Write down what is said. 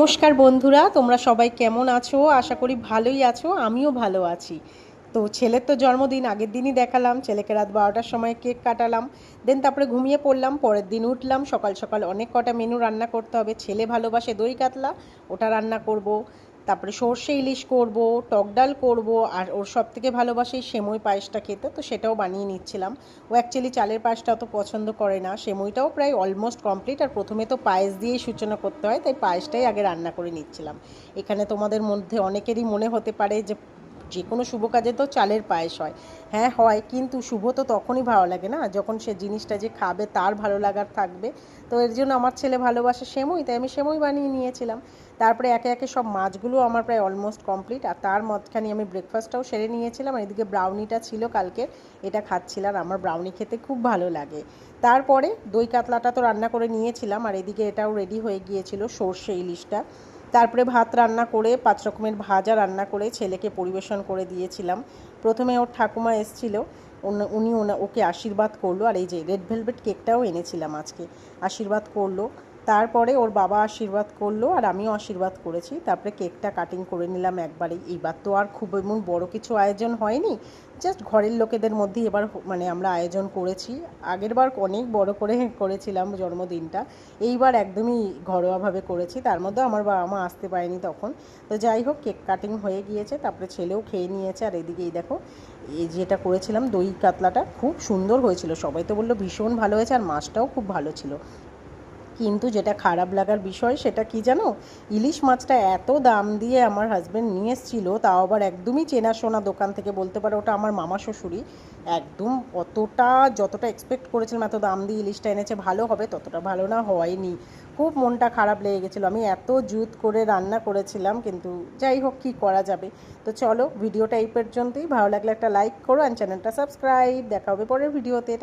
নমস্কার বন্ধুরা, তোমরা সবাই কেমন আছো? আশা করি ভালোই আছো। আমিও ভালো আছি। তো ছেলের তো জন্মদিন আগের দিনই দেখালাম। ছেলেকে রাত 12টার সময় কেক কাটালাম। দেন তারপরে ঘুমিয়ে পড়লাম। পরের দিন উঠলাম, সকাল সকাল অনেক কটা মেনু রান্না করতে হবে। ছেলে ভালোবাসে দই কাতলা, ওটা রান্না করব। তারপরে সর্ষে ইলিশ করব, টক ডাল করব, আর ওর সবথেকে ভালোবাসে এই সেমই পায়েসটা খেতে, তো সেটাও বানিয়ে নিচ্ছিলাম। ও অ্যাকচুয়ালি চালের পায়েসটা অত পছন্দ করে না। সেমইটাও প্রায় অলমোস্ট কমপ্লিট, আর প্রথমে তো পায়েস দিয়েই সূচনা করতে হয়, তাই পায়েসটাই আগে রান্না করে নিচ্ছিলাম। এখানে তোমাদের মধ্যে অনেকেরই মনে হতে পারে যে যে কোনো শুভ কাজে তো চালের পায়েস হয়। হ্যাঁ হয়, কিন্তু শুভ তো তখনই ভালো লাগে না যখন সে জিনিসটা যে খাবে তার ভালো লাগার থাকবে। তো এর জন্য আমার ছেলে ভালোবাসে সেমই, তাই আমি সেমই বানিয়ে নিয়েছিলাম। তারপরে একে একে সব মাছগুলো আমার প্রায় অলমোস্ট কমপ্লিট, আর তার মধ্যখানে আমি ব্রেকফাস্টটাও সেরে নিয়েছিলাম। আর এদিকে ব্রাউনিটা ছিল কালকে, এটা খাচ্ছিলাম। আমার ব্রাউনি খেতে খুব ভালো লাগে। তারপরে দই কাতলাটা তো রান্না করে নিয়েছিলাম, আর এদিকে এটাও রেডি হয়ে গিয়েছিল, সর্ষে ইলিশটা। তারপরে ভাত রান্না করে 5 রকমের ভাজা রান্না করে ছেলেকে পরিবেশন করে দিয়েছিলাম। প্রথমে ওর ঠাকুমা এসেছিল, উনি ওকে আশীর্বাদ করলো, আর এই যে রেড ভেলভেট কেকটাও এনেছিলাম আজকে, আশীর্বাদ করলো। তারপরে ওর বাবা আশীর্বাদ করলো, আর আমিও আশীর্বাদ করেছি। তারপরে কেকটা কাটিং করে নিলাম একবারেই। এইবার তো আর খুব এমন বড় কিছু আয়োজন হয়নি, জাস্ট ঘরের লোকেদের মধ্যেই এবার মানে আমরা আয়োজন করেছি। আগেরবার অনেক বড় করে করেছিলাম জন্মদিনটা, এইবার একদমই ঘরোয়াভাবে করেছি। তার মধ্যে আমার বাবা মা আসতে পারেনি তখন। তো যাই হোক, কেক কাটিং হয়ে গিয়েছে, তারপরে ছেলেও খেয়ে নিয়েছে। আর এদিকেই দেখো, এই যেটা করেছিলাম দই কাতলাটা খুব সুন্দর হয়েছিল, সবাই তো বললো ভীষণ ভালো হয়েছে, আর মাছটাও খুব ভালো ছিল। কিন্তু যেটা খারাপ লাগার বিষয় সেটা কি জানো, ইলিশ মাছটা এত দাম দিয়ে আমার হাজব্যান্ড নিয়ে এসেছিল, তাও আবার একদমই চেনাশোনা দোকান থেকে, বলতে পারো ওটা আমার মামা শ্বশুরই। একদম অতটা যতটা এক্সপেক্ট করেছিলাম এত দাম দিয়ে ইলিশটা এনেছে ভালো হবে, ততটা ভালো না হয়নি। খুব মনটা খারাপ লেগে গেছিলো। আমি এত জুত করে রান্না করেছিলাম, কিন্তু যাই হোক, কী করা যাবে। তো চলো, ভিডিওটা এই পর্যন্তই। ভালো লাগলে একটা লাইক করো, আর চ্যানেলটা সাবস্ক্রাইব। দেখা হবে পরের ভিডিওতে।